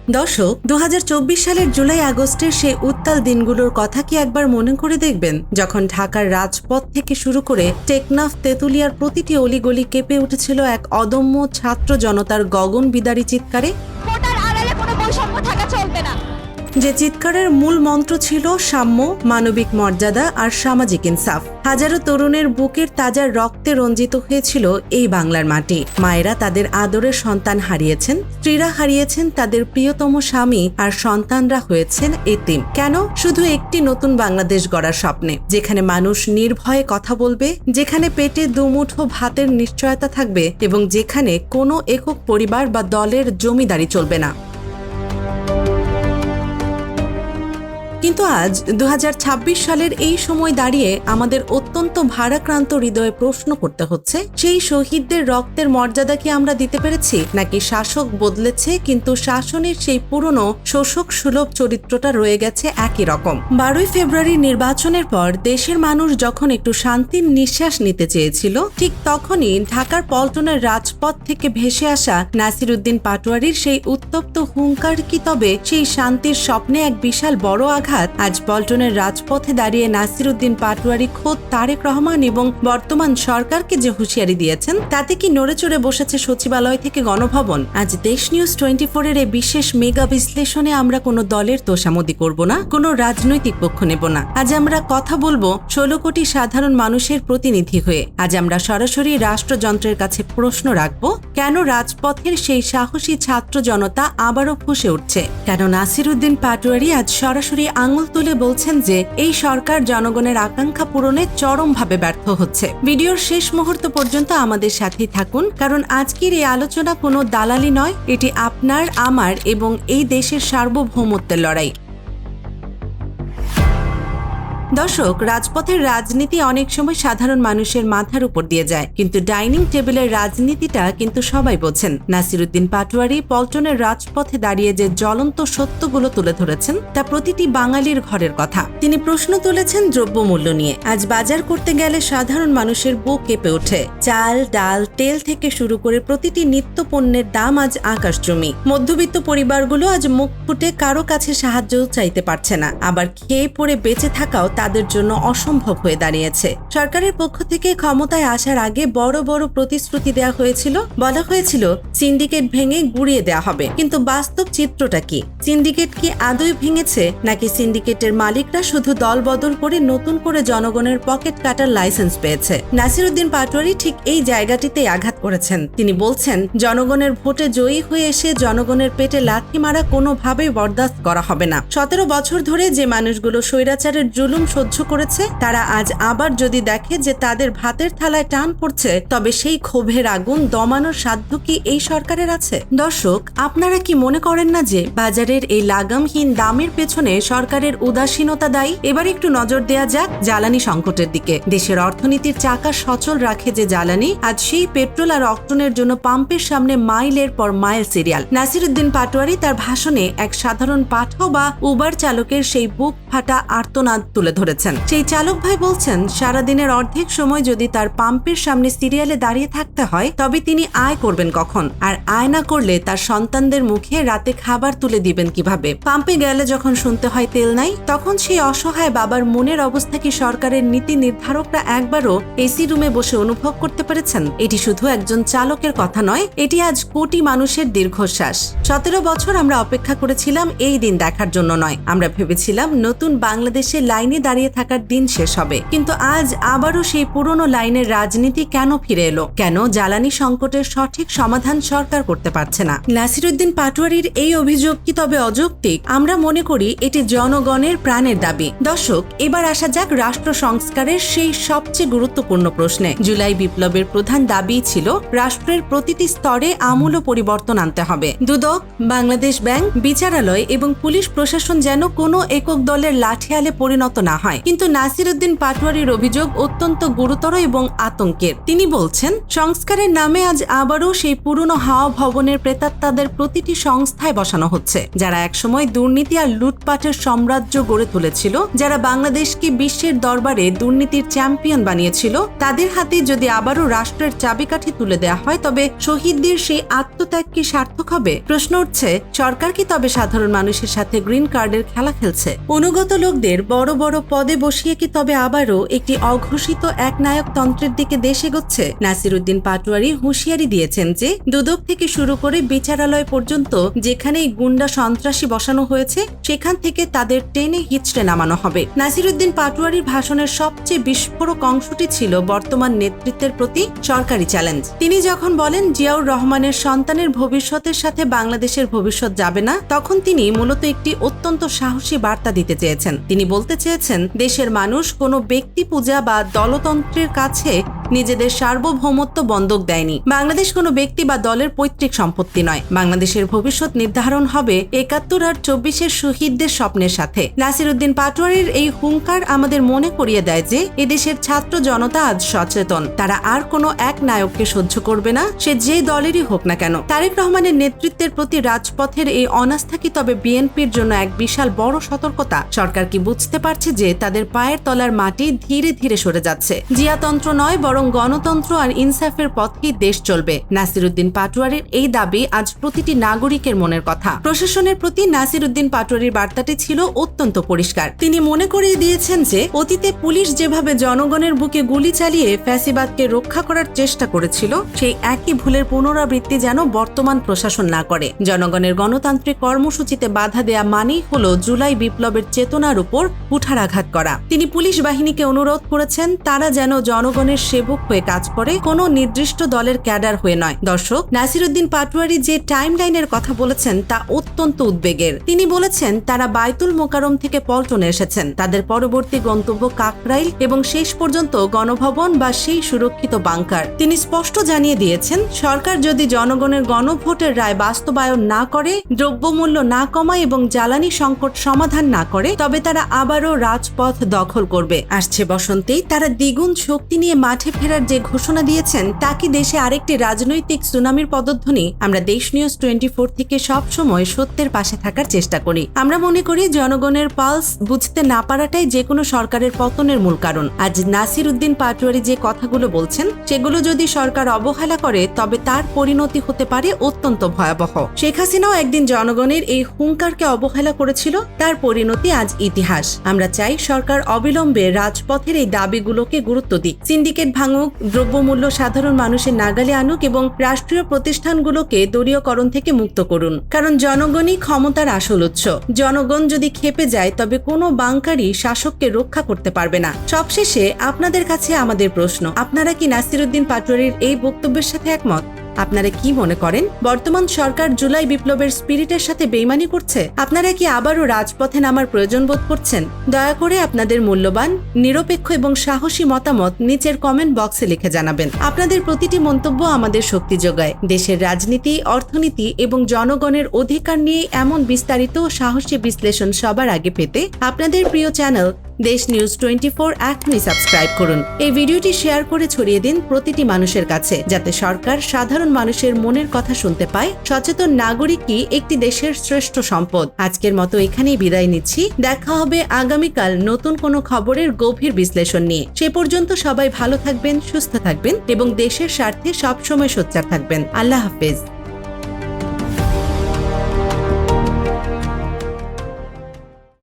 দর্শক, ২০২৪ সালের জুলাই আগস্টের সেই উত্তাল দিনগুলোর কথা কি একবার মনে করে দেখবেন, যখন ঢাকার রাজপথ থেকে শুরু করে টেকনাফ, তেঁতুলিয়ার প্রতিটি অলিগলি কেঁপে উঠেছিল এক অদম্য ছাত্র জনতার গগন বিদারী চিৎকারে। ভোটার আড়ালে কোনো বৈষম্য থাকা চলবে না। যে চিৎকারের মূল মন্ত্র ছিল সাম্য, মানবিক মর্যাদা আর সামাজিক ইনসাফ। হাজারো তরুণের বুকের তাজা রক্তে রঞ্জিত হয়েছিল এই বাংলার মাটি। মায়েরা তাদের আদরের সন্তান হারিয়েছেন, স্ত্রীরা হারিয়েছেন তাদের প্রিয়তম স্বামী, আর সন্তানরা হয়েছেন এতিম। কেন? শুধু একটি নতুন বাংলাদেশ গড়ার স্বপ্নে, যেখানে মানুষ নির্ভয়ে কথা বলবে, যেখানে পেটে দুমুঠো ভাতের নিশ্চয়তা থাকবে এবং যেখানে কোনো একক পরিবার বা দলের জমিদারি চলবে না। কিন্তু আজ ২০২৬ সালের এই সময় দাঁড়িয়ে আমাদের অত্যন্ত ভারাক্রান্ত হৃদয়ে প্রশ্ন করতে হচ্ছে, সেই শহীদদের রক্তের মর্যাদা কি আমরা দিতে পেরেছি, নাকি শাসক বদলেছে কিন্তু শাসনের সেই পুরনো শোষক সুলভ চরিত্রটা রয়ে গেছে একই রকম। ১২ই ফেব্রুয়ারি নির্বাচনের পর দেশের মানুষ যখন একটু শান্তির নিঃশ্বাস নিতে চেয়েছিল, ঠিক তখনই ঢাকার পল্টনের রাজপথ থেকে ভেসে আসা নাসির উদ্দিন পাটোয়ারির সেই উত্তপ্ত হুঙ্কার কি তবে সেই শান্তির স্বপ্নে এক বিশাল বড় আঘাত? আজ পল্টনের রাজপথে দাঁড়িয়ে নাসির উদ্দিন পাটোয়ারি খোদ তারেক রহমান এবং বর্তমান সরকারকে যে হুঁশিয়ারি দিয়েছেন, তাতে কি নড়ে চড়ে বসেছে সচিবালয় থেকে গণভবন? আজ দেশ নিউজ 24 এর এই বিশেষ মেগা বিশ্লেষণে আমরা কোনো দলের তোষামোদি করব না, কোনো রাজনৈতিক পক্ষ নেব না। আজ আমরা কথা বলবো 16 কোটি সাধারণ মানুষের প্রতিনিধি হয়ে। আজ আমরা সরাসরি রাষ্ট্রযন্ত্রের কাছে প্রশ্ন রাখবো, কেন রাজপথের সেই সাহসী ছাত্র জনতা আবারও ফুঁসে উঠছে? কেন নাসির উদ্দিন পাটোয়ারি আজ সরাসরি আঙুল তুলে বলছেন যে এই সরকার জনগণের আকাঙ্ক্ষা পূরণে চরমভাবে ব্যর্থ হচ্ছে? ভিডিওর শেষ মুহূর্ত পর্যন্ত আমাদের সাথেই থাকুন, কারণ আজকের এই আলোচনা কোনো দালালি নয়, এটি আপনার, আমার এবং এই দেশের সার্বভৌমত্বের লড়াই। দর্শক, রাজপথের রাজনীতি অনেক সময় সাধারণ মানুষের মাথার উপর দিয়ে যায়, কিন্তু ডাইনিং টেবিলের রাজনীতিটা কিন্তু সবাই বোঝেন। নাসির উদ্দিন পাটোয়ারি পল্টনের রাজপথে দাঁড়িয়ে যে জ্বলন্ত সত্যগুলো তুলে ধরেছেন, তা প্রতিটি বাঙালির ঘরের কথা। তিনি প্রশ্ন তুলেছেন দ্রব্যমূল্য নিয়ে। আজ বাজার করতে গেলে সাধারণ মানুষের বুক কেঁপে ওঠে। চাল, ডাল, তেল থেকে শুরু করে প্রতিটি নিত্য পণ্যের দাম আজ আকাশজমি। মধ্যবিত্ত পরিবারগুলো আজ মুখ ফুটে কারো কাছে সাহায্য চাইতে পারছে না, আবার খেয়ে পড়ে বেঁচে থাকাও তাদের জন্য অসম্ভব হয়ে দাঁড়িয়েছে। সরকারের পক্ষ থেকে ক্ষমতায় আসার আগে বড় বড় প্রতিশ্রুতি দেওয়া হয়েছিল, বলা হয়েছিল সিন্ডিকেট ভেঙে গুড়িয়ে দেওয়া হবে। কিন্তু বাস্তব চিত্রটা কি? সিন্ডিকেট কি আদৌ ভেঙেছে, নাকি সিন্ডিকেটের মালিকরা শুধু দল বদল করে নতুন করে জনগণের পকেট কাটার লাইসেন্স পেয়েছে? নাসির উদ্দিন পাটোয়ারি ঠিক এই জায়গাটিতেই আঘাত করেছেন। তিনি বলছেন, জনগণের ভোটে জয়ী হয়ে এসে জনগণের পেটে লাথি মারা কোনোভাবেই বরদাস্ত করা হবে না। 17 বছর ধরে যে মানুষগুলো স্বৈরাচারের জুলুম সহ্য করেছে, তারা আজ আবার যদি দেখে যে তাদের ভাতের থালায় টান পড়ছে, তবে সেই ক্ষোভের আগুন দমানোর সাধ্য কি এই সরকারের আছে? দর্শক, আপনারা কি মনে করেন না যে বাজারের এই লাগামহীন দামের পেছনে সরকারের উদাসীনতা দায়ী? এবার একটু নজর দেয়া যাক জ্বালানি সংকটের দিকে। দেশের অর্থনীতির চাকা সচল রাখে যে জ্বালানি, আজ সেই পেট্রোল আর অক্টোনের জন্য পাম্পের সামনে মাইলের পর মাইল সিরিয়াল। নাসির উদ্দিন পাটোয়ারি তার ভাষণে এক সাধারণ পাঠক বা উবার চালকের সেই বুক ফাটা আর্তনাদ তুলে ধরেছেন। সেই চালক ভাই বলছেন, সারাদিনের অর্ধেক সময় যদি তার পাম্পের সামনে সিরিয়ালে দাঁড়িয়ে থাকতে হয়, তবে তিনি আয় করবেন কখন? আর আয় না করলে তার সন্তানদের মুখে রাতে খাবার তুলে দিবেন কিভাবে? পাম্পে গেলে যখন শুনতে হয় তেল নাই, তখন সেই অসহায় বাবার মনের অবস্থা কি সরকারের নীতি নির্ধারকরা একবারও এসি রুমে বসে অনুভব করতে পেরেছেন? এটি শুধু একজন চালকের কথা নয়, এটি আজ কোটি মানুষের দীর্ঘশ্বাস। 17 বছর আমরা অপেক্ষা করেছিলাম এই দিন দেখার জন্য নয়। আমরা ভেবেছিলাম নতুন বাংলাদেশে লাইনে দাঁড়িয়ে থাকার দিন শেষ হবে, কিন্তু আজ আবারও সেই পুরনো লাইনের রাজনীতি কেন ফিরে এলো? কেন জ্বালানি সংকটের সঠিক সমাধান সরকার করতে পারছে না? নাসির উদ্দিন পাটোয়ারির এই অভিযোগ কি তবে অযৌক্তিক? আমরা মনে করি এটি জনগণের প্রাণের দাবি। দর্শক, এবার আসা যাক রাষ্ট্র সংস্কারের সেই সবচেয়ে গুরুত্বপূর্ণ প্রশ্নে। জুলাই বিপ্লবের প্রধান দাবি ছিল রাষ্ট্রের প্রতিটি স্তরে আমূল পরিবর্তন আনতে হবে। দুদক, বাংলাদেশ ব্যাংক, বিচারালয় এবং পুলিশ প্রশাসন যেন কোনো একক দলের লাঠিয়ালে পরিণত না হয়। কিন্তু নাসির উদ্দিন পাটোয়ারির অভিযোগ অত্যন্ত গুরুতর এবং আতঙ্কের। তিনি বলছেন, সংস্কারের নামে আজ আবারও সেই পুরনো হাওয়া ভবনের প্রেতাত্মাদের প্রতিটি সংস্থায় বসানো হচ্ছে, যারা একসময় দুর্নীতি আর লুটপাটের সাম্রাজ্য গড়ে তুলেছিল, যারা বাংলাদেশকে বিশ্বের দরবারে দুর্নীতির চ্যাম্পিয়ন বানিয়েছিল, তাদের হাতে যদি আবারও রাষ্ট্রের চাবিকাঠি তুলে দেওয়া হয় তবে শহীদদের সেই আত্মত্যাগ কি সার্থক হবে? প্রশ্ন উঠছে, সরকার কি তবে সাধারণ মানুষের সাথে গ্রিন কার্ডের খেলা খেলছে? অনুগত লোকদের বড় বড় পদে বসিয়ে কি তবে আবারও একটি অঘোষিত একনায়কতন্ত্রের দিকে দেশ এগোচ্ছে? নাসিরউদ্দিন পাটোয়ারি হুঁশিয়ারি দিয়েছেন যে দুদক থেকে শুরু করে বিচারালয় পর্যন্ত যেখানেই গুন্ডা সন্ত্রাসী বসানো হয়েছে সেখান থেকে তাদের টেনে হিচড়ে নামানো হবে। নাসিরউদ্দিন পাটোয়ারির ভাষণের সবচেয়ে বিস্ফোরক অংশটি ছিল বর্তমান নেতৃত্বের প্রতি সরকারি চ্যালেঞ্জ। তিনি যখন বলেন জিয়াউর রহমানের সন্তানের ভবিষ্যতের সাথে বাংলাদেশের ভবিষ্যৎ যাবে না, তখন তিনি মূলত একটি অত্যন্ত সাহসী বার্তা দিতে চেয়েছেন। তিনি বলতে চেয়েছেন দেশের মানুষ কোনো ব্যক্তি পূজা বা দলতন্ত্রের কাছে নিজেদের সার্বভৌমত্ব বন্ধক দেয়নি। বাংলাদেশ কোনো ব্যক্তি বা দলের পৈতৃক সম্পত্তি নয়। বাংলাদেশের ভবিষ্যৎ নির্ধারণ হবে ৭১ আর ২৪-এর শহীদদের স্বপ্নের সাথে। নাসিরউদ্দিন পাটোয়ারির এই হুঙ্কার আমাদের মনে করিয়ে দেয় যে এদেশের ছাত্র জনতা আজ সচেতন। তারা আর কোনো এক নায়ককে সহ্য করবে না, সে যে দলেরই হোক না কেন। তারেক রহমানের নেতৃত্বের প্রতি রাজপথের এই অনাস্থা কি তবে বিএনপির জন্য এক বিশাল বড় সতর্কতা? সরকার কি বুঝতে পারছে যে তাদের পায়ের তলার মাটি ধীরে ধীরে সরে যাচ্ছে? জিয়াতন্ত্র নয়, বরং গণতন্ত্র আর ইনসাফের পথেই দেশ চলবে। নাসিরউদ্দিন পাটোয়ারির এই দাবি আজ প্রতিটি নাগরিকের মনের কথা। প্রশাসনের প্রতি নাসিরউদ্দিন পাটোয়ারির বার্তাটি ছিল অত্যন্ত পরিষ্কার। তিনি মনে করিয়ে দিয়েছেন যে অতীতে পুলিশ যেভাবে জনগণের বুকে গুলি চালিয়ে ফ্যাসিবাদকে রক্ষা করার চেষ্টা করেছিল, সেই একই ভুলের পুনরাবৃত্তি যেন বর্তমান প্রশাসন না করে। জনগণের গণতান্ত্রিক কর্মসূচিতে বাধা দেয়া মানেই হলো জুলাই বিপ্লবের চেতনার উপর কুঠারাঘাত করা। তিনি পুলিশ বাহিনীকে অনুরোধ করেছেন তারা যেন জনগণের সেবক হয়ে কাজ করে, কোনো নির্দিষ্ট দলের ক্যাডার হয়ে নয়। দর্শক, নাসিরউদ্দিন পাটোয়ারি যে টাইমলাইনের কথা বলেছেন তা অত্যন্ত উদ্বেগের। তিনি বলেছেন তারা বায়তুল মোকাররম থেকে পল্টনে এসেছেন, তাদের পরবর্তী গন্তব্য কাকরাইল এবং শেষ পর্যন্ত গণভবন বা সেই সুরক্ষিত বাংকার। তিনি স্পষ্ট জানিয়ে দিয়েছেন সরকার যদি জনগণের গণভোটের রায় বাস্তবায়ন না করে, দ্রব্যমূল্য না কমায় এবং জ্বালানি সংকট সমাধান না করে, তবে তারা আবারও রাজপথ দখল করবে। আসছে বসন্তেই তারা দ্বিগুণ শক্তি নিয়ে মাঠে ফেরার যে ঘোষণা দিয়েছেন তা কি দেশে আরেকটি রাজনৈতিক সুনামির পদধ্বনি? আমরা দেশ নিউজ 24 থেকে সব সময় সত্যের পাশে থাকার চেষ্টা করি। আমরা মনে করি জনগণের পালস বুঝতে না পারাটাই যে কোনো সরকারের পতনের মূল কারণ। আজ নাসিরউদ্দিন পাটোয়ারি যে কথাগুলো বলছেন সেগুলো যদি সরকার অবহেলা করে তবে তার পরিণতি হতে পারে অত্যন্ত ভয়াবহ। শেখ হাসিনাও একদিন জনগণের এই হুঙ্কারকে অবহেলা করেছিল, তার পরিণতি আজ ইতিহাস। আমরা চাই সরকার অবিলম্বে রাজপথের এই দাবিগুলোকে গুরুত্ব দিক, সিন্ডিকেট ভাঙুক, দ্রব্যমূল্য সাধারণ মানুষের নাগালে আনুক এবং রাষ্ট্রীয় প্রতিষ্ঠানগুলোকে দলীয়করণ থেকে মুক্ত করুন। কারণ জনগণই ক্ষমতার আসল উৎস। জনগণ যদি খেপে যায় তবে কোনো বাঙ্কারই শাসককে রক্ষা করতে পারবে না। সবশেষে আপনাদের কাছে আমাদের প্রশ্ন, আপনারা কি নাসিরউদ্দিন পাটোয়ারির এই বক্তব্যের সাথে একমত? আপনারা কি মনে করেন বর্তমান সরকার জুলাই বিপ্লবের স্পিরিটের সাথে বেইমানি করছে? আপনারা কি আবারও রাজপথে নামার প্রয়োজন বোধ করছেন? দয়া করে আপনাদের মূল্যবান, নিরপেক্ষ এবং সাহসী মতামত নিচের কমেন্ট বক্সে লিখে জানাবেন। আপনাদের প্রতিটি মন্তব্য আমাদের শক্তি যোগায়। দেশের রাজনীতি, অর্থনীতি এবং জনগণের অধিকার নিয়ে এমন বিস্তারিত ও সাহসী বিশ্লেষণ সবার আগে পেতে আপনাদের প্রিয় চ্যানেল দেশ নিউজ 24 এখনই সাবস্ক্রাইব করুন। এই ভিডিওটি শেয়ার করে ছড়িয়ে দিন প্রতিটি মানুষের কাছে, যাতে সরকার সাধারণ মানুষের মনের কথা শুনতে পায়। সচেতন নাগরিকই একটি দেশের শ্রেষ্ঠ সম্পদ। আজকের মতো এখানেই বিদায় নিচ্ছি। দেখা হবে আগামীকাল নতুন কোনো খবরের গভীর বিশ্লেষণ নিয়ে। সে পর্যন্ত সবাই ভালো থাকবেন, সুস্থ থাকবেন এবং দেশের স্বার্থে সবসময় সোচ্চার থাকবেন। আল্লাহ হাফেজ।